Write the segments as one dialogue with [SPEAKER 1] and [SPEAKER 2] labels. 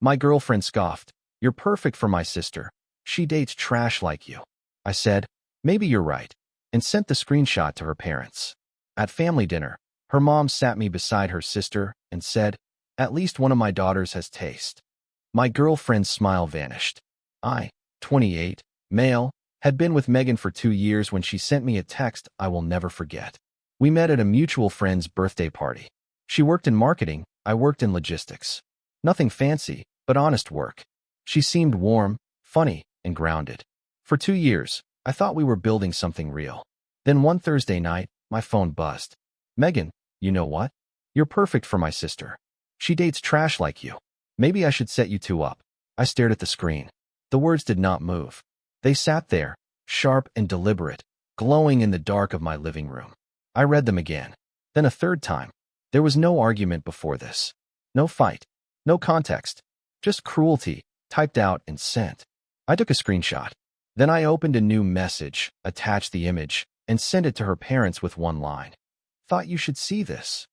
[SPEAKER 1] My girlfriend scoffed. You're perfect for my sister. She dates trash like you. I said, maybe you're right, and sent the screenshot to her parents. At family dinner, her mom sat me beside her sister and said, at least one of my daughters has taste. My girlfriend's smile vanished. I, 28, male, had been with Megan for 2 years when she sent me a text I will never forget. We met at a mutual friend's birthday party. She worked in marketing, I worked in logistics. Nothing fancy, but honest work. She seemed warm, funny, and grounded. For 2 years, I thought we were building something real. Then one Thursday night, my phone buzzed. Megan, you know what? You're perfect for my sister. She dates trash like you. Maybe I should set you two up. I stared at the screen. The words did not move. They sat there, sharp and deliberate, glowing in the dark of my living room. I read them again. Then a third time. There was no argument before this. No fight. No context. Just cruelty, typed out and sent. I took a screenshot. Then I opened a new message, attached the image, and sent it to her parents with one line. Thought you should see this.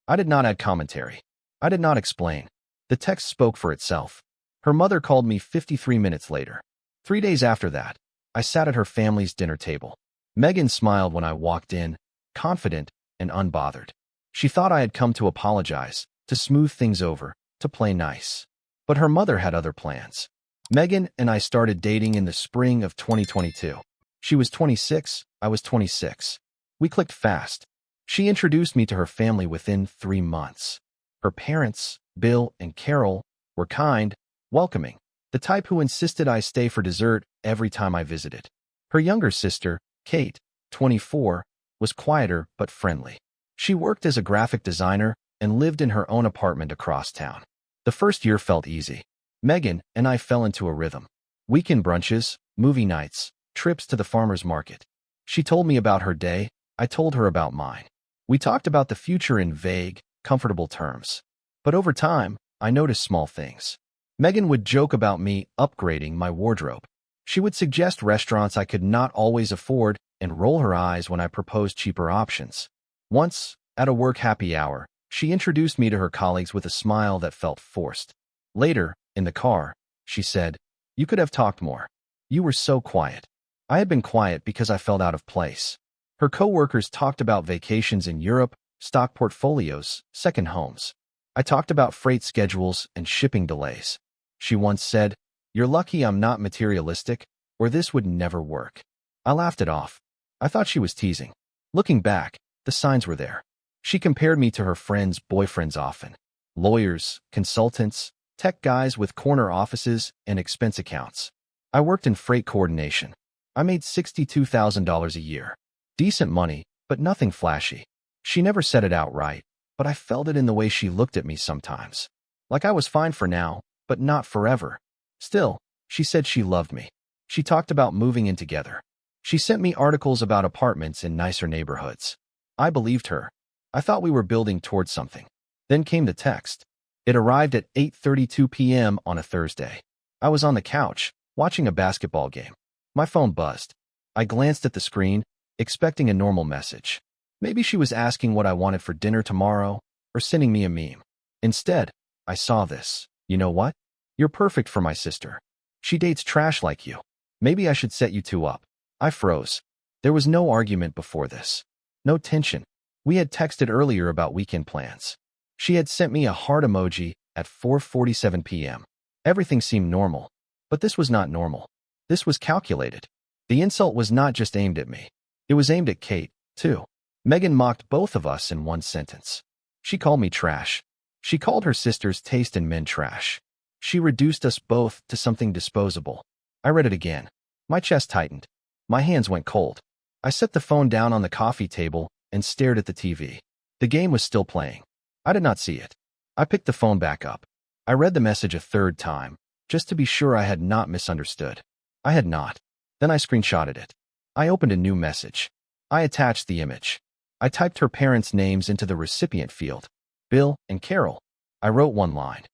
[SPEAKER 1] I did not add commentary. I did not explain. The text spoke for itself. Her mother called me 53 minutes later. 3 days after that, I sat at her family's dinner table. Megan smiled when I walked in, confident and unbothered. She thought I had come to apologize, to smooth things over, to play nice. But her mother had other plans. Megan and I started dating in the spring of 2022. She was 26, I was 26. We clicked fast. She introduced me to her family within 3 months. Her parents, Bill and Carol, were kind, welcoming, the type who insisted I stay for dessert every time I visited. Her younger sister, Kate, 24, was quieter but friendly. She worked as a graphic designer and lived in her own apartment across town. The first year felt easy. Megan and I fell into a rhythm. Weekend brunches, movie nights, trips to the farmer's market. She told me about her day, I told her about mine. We talked about the future in vague, comfortable terms. But over time, I noticed small things. Megan would joke about me upgrading my wardrobe. She would suggest restaurants I could not always afford and roll her eyes when I proposed cheaper options. Once, at a work happy hour, she introduced me to her colleagues with a smile that felt forced. Later, in the car, she said, "You could have talked more. You were so quiet." I had been quiet because I felt out of place. Her coworkers talked about vacations in Europe, stock portfolios, second homes. I talked about freight schedules and shipping delays. She once said, "You're lucky I'm not materialistic, or this would never work." I laughed it off. I thought she was teasing. Looking back, the signs were there. She compared me to her friends' boyfriends often. Lawyers, consultants, tech guys with corner offices and expense accounts. I worked in freight coordination. I made $62,000 a year. Decent money, but nothing flashy. She never said it outright, but I felt it in the way she looked at me sometimes. Like I was fine for now, but not forever. Still, she said she loved me. She talked about moving in together. She sent me articles about apartments in nicer neighborhoods. I believed her. I thought we were building towards something. Then came the text. It arrived at 8:32 p.m. on a Thursday. I was on the couch, watching a basketball game. My phone buzzed. I glanced at the screen, expecting a normal message. Maybe she was asking what I wanted for dinner tomorrow, or sending me a meme. Instead, I saw this. You know what? You're perfect for my sister. She dates trash like you. Maybe I should set you two up. I froze. There was no argument before this. No tension. We had texted earlier about weekend plans. She had sent me a heart emoji at 4:47 p.m. Everything seemed normal, but this was not normal. This was calculated. The insult was not just aimed at me. It was aimed at Kate, too. Megan mocked both of us in one sentence. She called me trash. She called her sister's taste in men trash. She reduced us both to something disposable. I read it again. My chest tightened. My hands went cold. I set the phone down on the coffee table and stared at the TV. The game was still playing. I did not see it. I picked the phone back up. I read the message a third time, just to be sure I had not misunderstood. I had not. Then I screenshotted it. I opened a new message. I attached the image. I typed her parents' names into the recipient field. Bill and Carol. I wrote one line.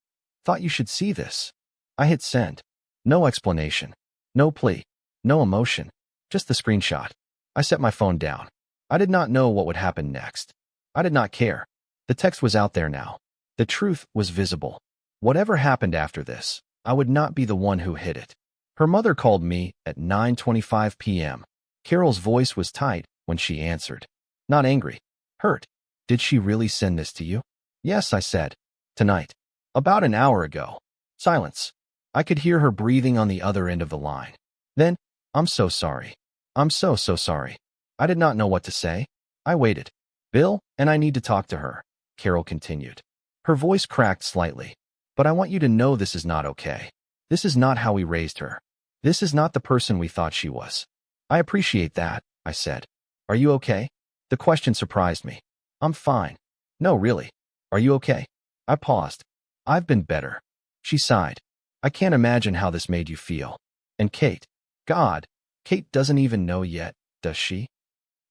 [SPEAKER 1] Thought you should see this. I hit send. No explanation. No plea. No emotion. Just the screenshot. I set my phone down. I did not know what would happen next. I did not care. The text was out there now. The truth was visible. Whatever happened after this, I would not be the one who hit it. Her mother called me at 9:25 p.m. Carol's voice was tight when she answered. Not angry. Hurt. Did she really send this to you? Yes, I said. Tonight. About an hour ago. Silence. I could hear her breathing on the other end of the line. Then, I'm so sorry. I'm so sorry. I did not know what to say. I waited. Bill and I need to talk to her, Carol continued. Her voice cracked slightly. But I want you to know this is not okay. This is not how we raised her. This is not the person we thought she was. I appreciate that, I said. Are you okay? The question surprised me. I'm fine. No, really. Are you okay? I paused. I've been better. She sighed. I can't imagine how this made you feel. And Kate? God, Kate doesn't even know yet, does she?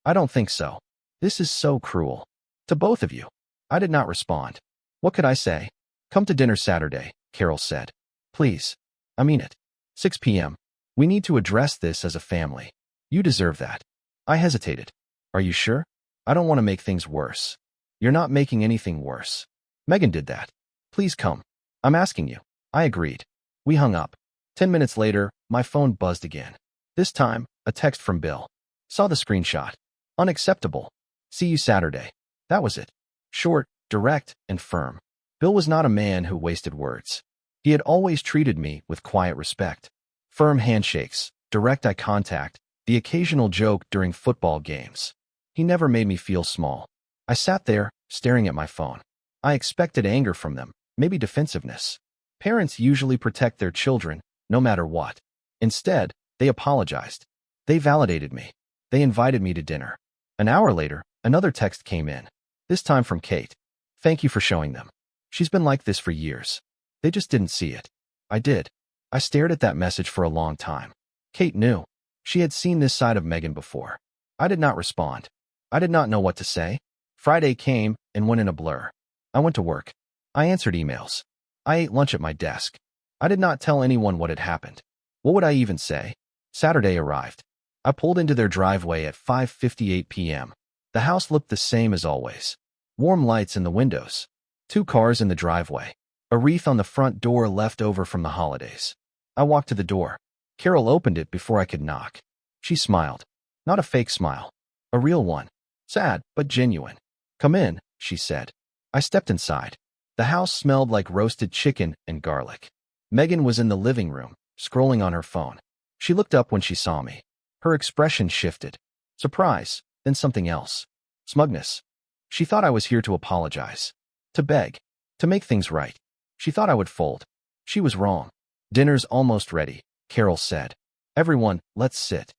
[SPEAKER 1] I don't think so. This is so cruel. To both of you. I did not respond. What could I say? Come to dinner Saturday, Carol said. Please. I mean it. 6 p.m. We need to address this as a family. You deserve that. I hesitated. Are you sure? I don't want to make things worse. You're not making anything worse. Megan did that. Please come. I'm asking you. I agreed. We hung up. 10 minutes later, my phone buzzed again. This time, a text from Bill. Saw the screenshot. Unacceptable. See you Saturday. That was it. Short, direct, and firm. Bill was not a man who wasted words. He had always treated me with quiet respect. Firm handshakes, direct eye contact, the occasional joke during football games. He never made me feel small. I sat there, staring at my phone. I expected anger from them, maybe defensiveness. Parents usually protect their children, no matter what. Instead, they apologized. They validated me. They invited me to dinner. An hour later, another text came in. This time from Kate. Thank you for showing them. She's been like this for years. They just didn't see it. I did. I stared at that message for a long time. Kate knew. She had seen this side of Megan before. I did not respond. I did not know what to say. Friday came and went in a blur. I went to work. I answered emails. I ate lunch at my desk. I did not tell anyone what had happened. What would I even say? Saturday arrived. I pulled into their driveway at 5:58 p.m. The house looked the same as always. Warm lights in the windows. 2 cars in the driveway. A wreath on the front door left over from the holidays. I walked to the door. Carol opened it before I could knock. She smiled. Not a fake smile. A real one. Sad, but genuine. Come in, she said. I stepped inside. The house smelled like roasted chicken and garlic. Megan was in the living room, scrolling on her phone. She looked up when she saw me. Her expression shifted. Surprise, then something else. Smugness. She thought I was here to apologize. To beg. To make things right. She thought I would fold. She was wrong. Dinner's almost ready, Carol said. Everyone, let's sit.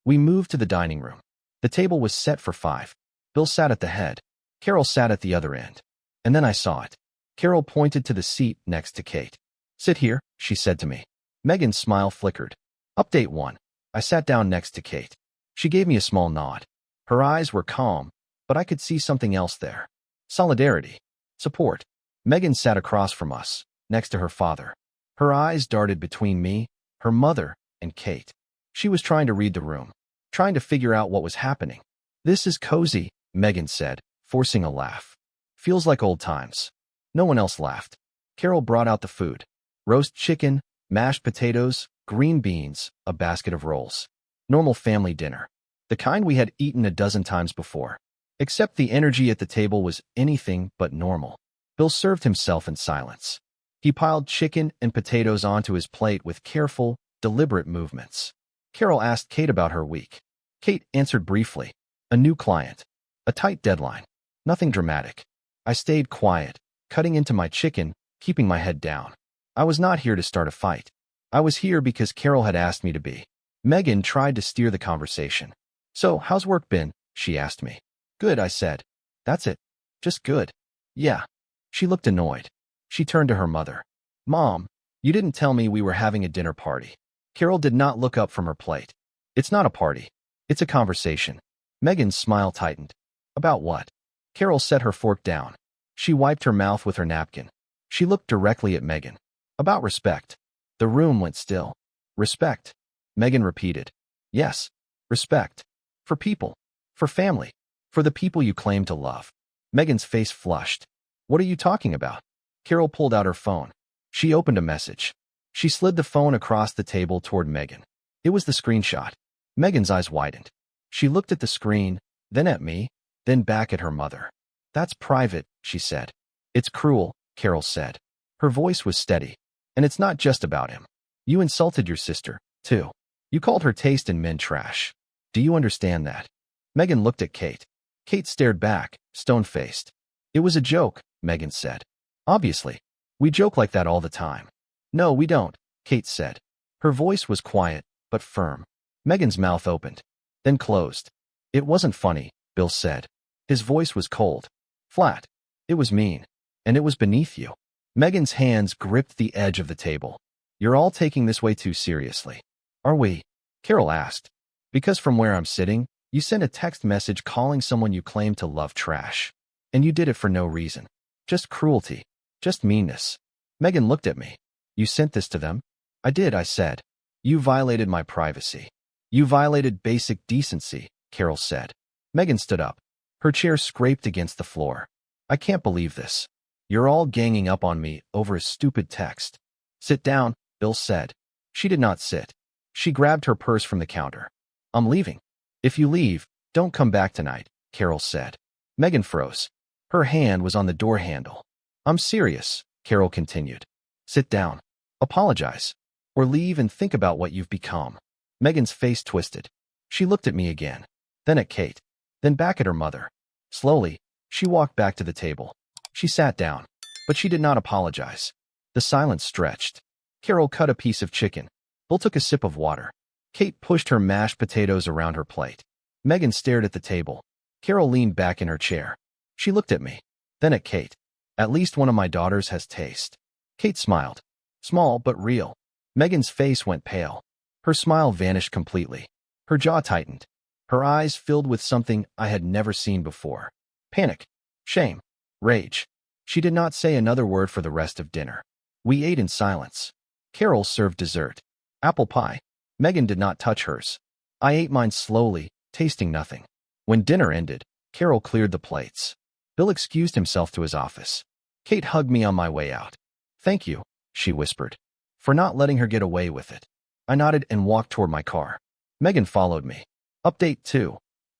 [SPEAKER 1] We moved to the dining room. The table was set for 5. Bill sat at the head. Carol sat at the other end. And then I saw it. Carol pointed to the seat next to Kate. Sit here, she said to me. Megan's smile flickered. Update 1. I sat down next to Kate. She gave me a small nod. Her eyes were calm, but I could see something else there. Solidarity. Support. Megan sat across from us, next to her father. Her eyes darted between me, her mother, and Kate. She was trying to read the room, trying to figure out what was happening. This is cozy, Megan said, forcing a laugh. Feels like old times. No one else laughed. Carol brought out the food. Roast chicken, mashed potatoes, green beans, a basket of rolls. Normal family dinner. The kind we had eaten a dozen times before. Except the energy at the table was anything but normal. Bill served himself in silence. He piled chicken and potatoes onto his plate with careful, deliberate movements. Carol asked Kate about her week. Kate answered briefly. A new client. A tight deadline. Nothing dramatic. I stayed quiet, cutting into my chicken, keeping my head down. I was not here to start a fight. I was here because Carol had asked me to be. Megan tried to steer the conversation. So, how's work been? She asked me. Good, I said. That's it. Just good. Yeah. She looked annoyed. She turned to her mother. Mom, you didn't tell me we were having a dinner party. Carol did not look up from her plate. It's not a party. It's a conversation. Megan's smile tightened. About what? Carol set her fork down. She wiped her mouth with her napkin. She looked directly at Megan. About respect. The room went still. Respect. Megan repeated. Yes. Respect. For people. For family. For the people you claim to love. Megan's face flushed. What are you talking about? Carol pulled out her phone. She opened a message. She slid the phone across the table toward Megan. It was the screenshot. Megan's eyes widened. She looked at the screen, then at me, then back at her mother. "That's private," she said. "It's cruel," Carol said. Her voice was steady. "And it's not just about him. You insulted your sister, too. You called her taste in men trash. Do you understand that?" Megan looked at Kate. Kate stared back, stone-faced. "It was a joke," Megan said. "Obviously. We joke like that all the time." "No, we don't," Kate said. Her voice was quiet, but firm. Megan's mouth opened, then closed. "It wasn't funny," Bill said. His voice was cold, flat. "It was mean. And it was beneath you." Megan's hands gripped the edge of the table. "You're all taking this way too seriously." "Are we?" Carol asked. "Because from where I'm sitting, you sent a text message calling someone you claim to love trash. And you did it for no reason. Just cruelty. Just meanness." Megan looked at me. "You sent this to them?" "I did," I said. "You violated my privacy. You violated basic decency," Carol said. Megan stood up. Her chair scraped against the floor. "I can't believe this. You're all ganging up on me over a stupid text." "Sit down," Bill said. She did not sit. She grabbed her purse from the counter. "I'm leaving." "If you leave, don't come back tonight," Carol said. Megan froze. Her hand was on the door handle. "I'm serious," Carol continued. "Sit down. Apologize. Or leave and think about what you've become." Megan's face twisted. She looked at me again, then at Kate, then back at her mother. Slowly, she walked back to the table. She sat down, but she did not apologize. The silence stretched. Carol cut a piece of chicken. Bill took a sip of water. Kate pushed her mashed potatoes around her plate. Megan stared at the table. Carol leaned back in her chair. She looked at me, then at Kate. "At least one of my daughters has taste." Kate smiled. Small but real. Megan's face went pale. Her smile vanished completely. Her jaw tightened. Her eyes filled with something I had never seen before. Panic. Shame. Rage. She did not say another word for the rest of dinner. We ate in silence. Carol served dessert. Apple pie. Megan did not touch hers. I ate mine slowly, tasting nothing. When dinner ended, Carol cleared the plates. Bill excused himself to his office. Kate hugged me on my way out. "Thank you," she whispered, "for not letting her get away with it." I nodded and walked toward my car. Megan followed me. "Update 2.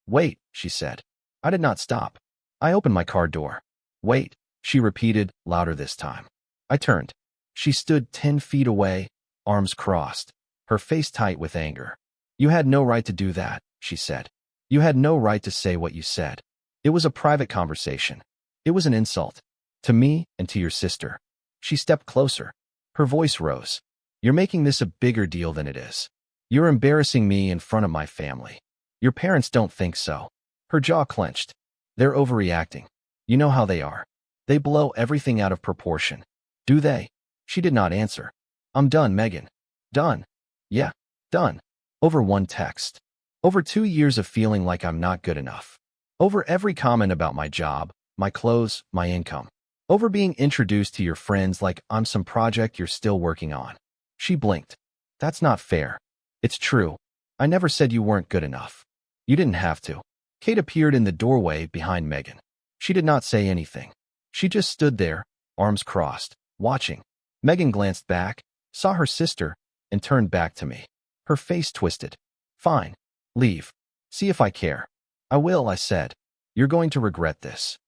[SPEAKER 1] "Wait," she said. I did not stop. I opened my car door. "Wait," she repeated, louder this time. I turned. She stood 10 feet away, arms crossed, her face tight with anger. "You had no right to do that," she said. "You had no right to say what you said. It was a private conversation. It was an insult. To me and to your sister." She stepped closer. Her voice rose. "You're making this a bigger deal than it is. You're embarrassing me in front of my family. Your parents don't think so." Her jaw clenched. "They're overreacting. You know how they are. They blow everything out of proportion." "Do they?" She did not answer. "I'm done, Megan." "Done?" "Yeah, done. Over one text. Over 2 years of feeling like I'm not good enough. Over every comment about my job, my clothes, my income. Over being introduced to your friends like I'm some project you're still working on." She blinked. "That's not fair." "It's true. I never said you weren't good enough. You didn't have to." Kate appeared in the doorway behind Megan. She did not say anything. She just stood there, arms crossed, watching. Megan glanced back, saw her sister, and turned back to me. Her face twisted. "Fine. Leave. See if I care." "I will," I said. "You're going to regret this."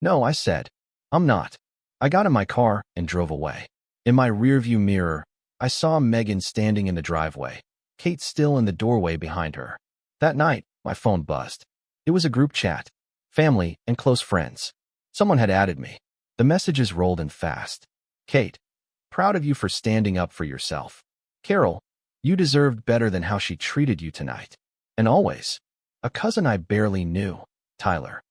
[SPEAKER 1] "No," I said. "I'm not." I got in my car and drove away. In my rearview mirror, I saw Megan standing in the driveway, Kate still in the doorway behind her. That night, my phone buzzed. It was a group chat. Family and close friends. Someone had added me. The messages rolled in fast. "Kate, proud of you for standing up for yourself." "Carol, you deserved better than how she treated you tonight. And always." A cousin I barely knew, Tyler.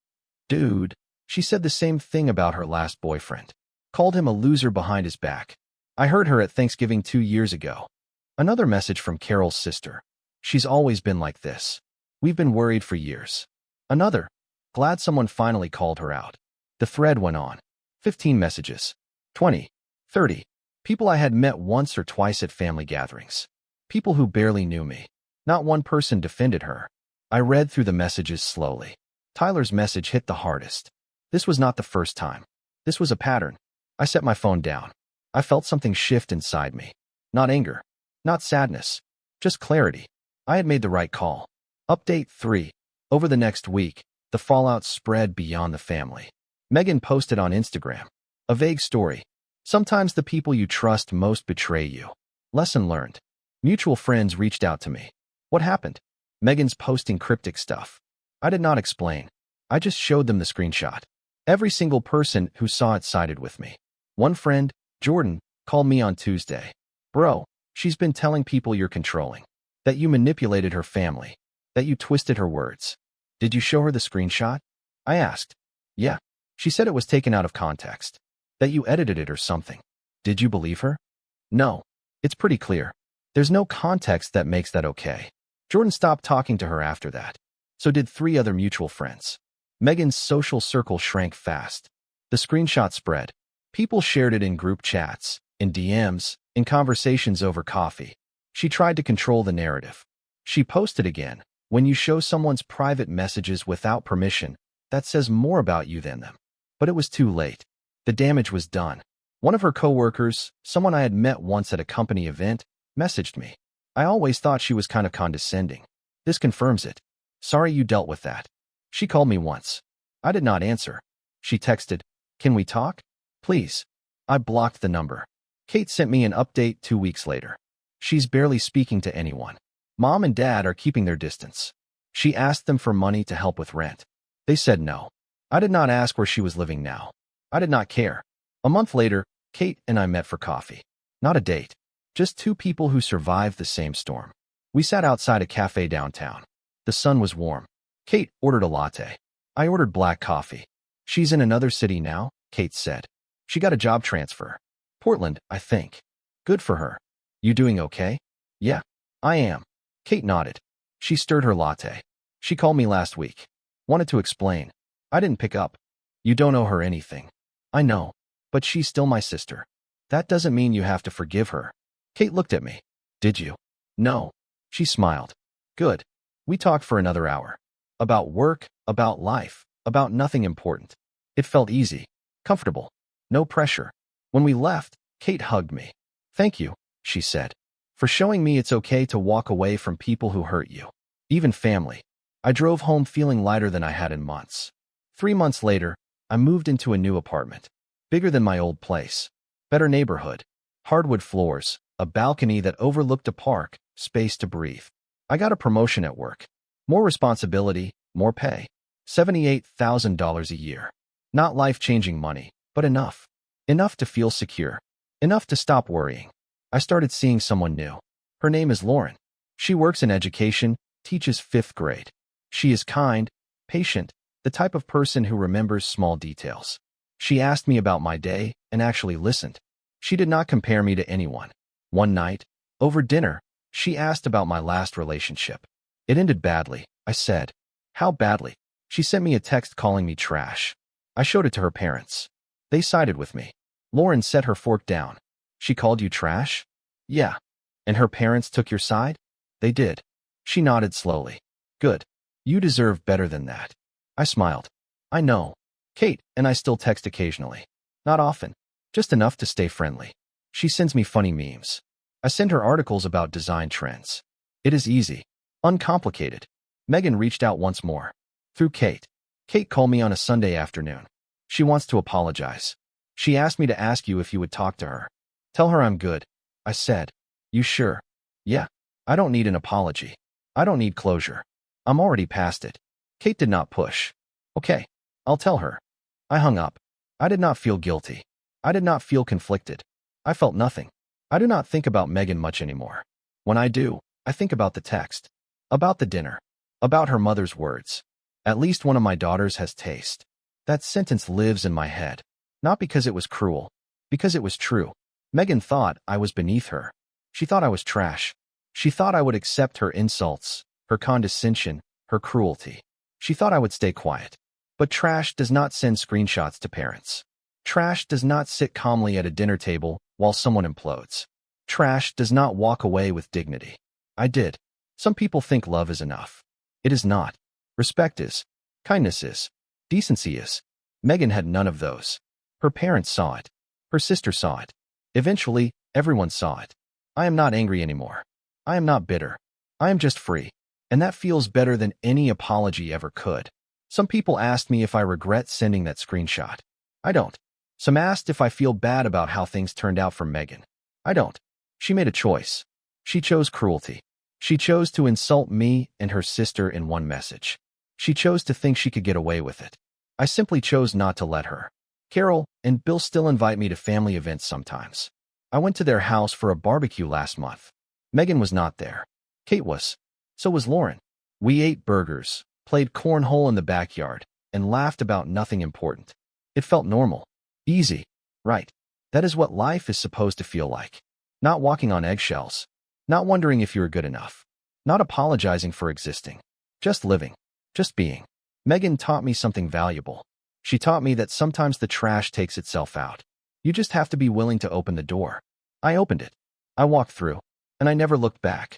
[SPEAKER 1] "Dude," she said the same thing about her last boyfriend. Called him a loser behind his back. I heard her at Thanksgiving 2 years ago. Another message from Carol's sister. "She's always been like this. We've been worried for years." Another. "Glad someone finally called her out." The thread went on. 15 messages. 20. 30. People I had met once or twice at family gatherings. People who barely knew me. Not one person defended her. I read through the messages slowly. Tyler's message hit the hardest. This was not the first time. This was a pattern. I set my phone down. I felt something shift inside me. Not anger, not sadness, just clarity. I had made the right call. Update 3. Over the next week, the fallout spread beyond the family. Megan posted on Instagram. A vague story. Sometimes the people you trust most betray you. Lesson learned. Mutual friends reached out to me. What happened? Megan's posting cryptic stuff. I did not explain. I just showed them the screenshot. Every single person who saw it sided with me. One friend, Jordan, called me on Tuesday. Bro, she's been telling people you're controlling. That you manipulated her family. That you twisted her words. Did you show her the screenshot? I asked. Yeah. She said it was taken out of context. That you edited it or something. Did you believe her? No. It's pretty clear. There's no context that makes that okay. Jordan stopped talking to her after that. So did 3 other mutual friends. Megan's social circle shrank fast. The screenshot spread. People shared it in group chats, in DMs, in conversations over coffee. She tried to control the narrative. She posted again. When you show someone's private messages without permission, that says more about you than them. But it was too late. The damage was done. One of her coworkers, someone I had met once at a company event, messaged me. I always thought she was kind of condescending. This confirms it. Sorry you dealt with that. She called me once. I did not answer. She texted, "Can we talk? Please." I blocked the number. Kate sent me an update 2 weeks later. She's barely speaking to anyone. Mom and Dad are keeping their distance. She asked them for money to help with rent. They said no. I did not ask where she was living now. I did not care. A month later, Kate and I met for coffee. Not a date. Just 2 people who survived the same storm. We sat outside a cafe downtown. The sun was warm. Kate ordered a latte. I ordered black coffee. She's in another city now, Kate said. She got a job transfer. Portland, I think. Good for her. You doing okay? Yeah, I am. Kate nodded. She stirred her latte. She called me last week. Wanted to explain. I didn't pick up. You don't owe her anything. I know. But she's still my sister. That doesn't mean you have to forgive her. Kate looked at me. Did you? No. She smiled. Good. We talked for another hour. About work, about life, about nothing important. It felt easy. Comfortable. No pressure. When we left, Kate hugged me. Thank you, she said, for showing me it's okay to walk away from people who hurt you. Even family. I drove home feeling lighter than I had in months. 3 months later, I moved into a new apartment. Bigger than my old place. Better neighborhood. Hardwood floors. A balcony that overlooked a park. Space to breathe. I got a promotion at work. More responsibility, more pay. $78,000 a year. Not life-changing money, but enough. Enough to feel secure. Enough to stop worrying. I started seeing someone new. Her name is Lauren. She works in education, teaches 5th grade. She is kind, patient, the type of person who remembers small details. She asked me about my day and actually listened. She did not compare me to anyone. One night, over dinner, she asked about my last relationship. It ended badly, I said. How badly? She sent me a text calling me trash. I showed it to her parents. They sided with me. Lauren set her fork down. She called you trash? Yeah. And her parents took your side? They did. She nodded slowly. Good. You deserve better than that. I smiled. I know. Kate and I still text occasionally. Not often. Just enough to stay friendly. She sends me funny memes. I send her articles about design trends. It is easy. Uncomplicated. Megan reached out once more. Through Kate. Kate called me on a Sunday afternoon. She wants to apologize. She asked me to ask you if you would talk to her. Tell her I'm good. I said. You sure? Yeah. I don't need an apology. I don't need closure. I'm already past it. Kate did not push. Okay. I'll tell her. I hung up. I did not feel guilty. I did not feel conflicted. I felt nothing. I do not think about Megan much anymore. When I do, I think about the text. About the dinner. About her mother's words. At least one of my daughters has taste. That sentence lives in my head. Not because it was cruel. Because it was true. Megan thought I was beneath her. She thought I was trash. She thought I would accept her insults, her condescension, her cruelty. She thought I would stay quiet. But trash does not send screenshots to parents. Trash does not sit calmly at a dinner table while someone implodes. Trash does not walk away with dignity. I did. Some people think love is enough. It is not. Respect is. Kindness is. Decency is. Megan had none of those. Her parents saw it. Her sister saw it. Eventually, everyone saw it. I am not angry anymore. I am not bitter. I am just free. And that feels better than any apology ever could. Some people asked me if I regret sending that screenshot. I don't. Some asked if I feel bad about how things turned out for Megan. I don't. She made a choice. She chose cruelty. She chose to insult me and her sister in one message. She chose to think she could get away with it. I simply chose not to let her. Carol and Bill still invite me to family events sometimes. I went to their house for a barbecue last month. Megan was not there. Kate was. So was Lauren. We ate burgers, played cornhole in the backyard, and laughed about nothing important. It felt normal. Easy. Right. That is what life is supposed to feel like. Not walking on eggshells. Not wondering if you are good enough. Not apologizing for existing. Just living. Just being. Megan taught me something valuable. She taught me that sometimes the trash takes itself out. You just have to be willing to open the door. I opened it. I walked through. And I never looked back.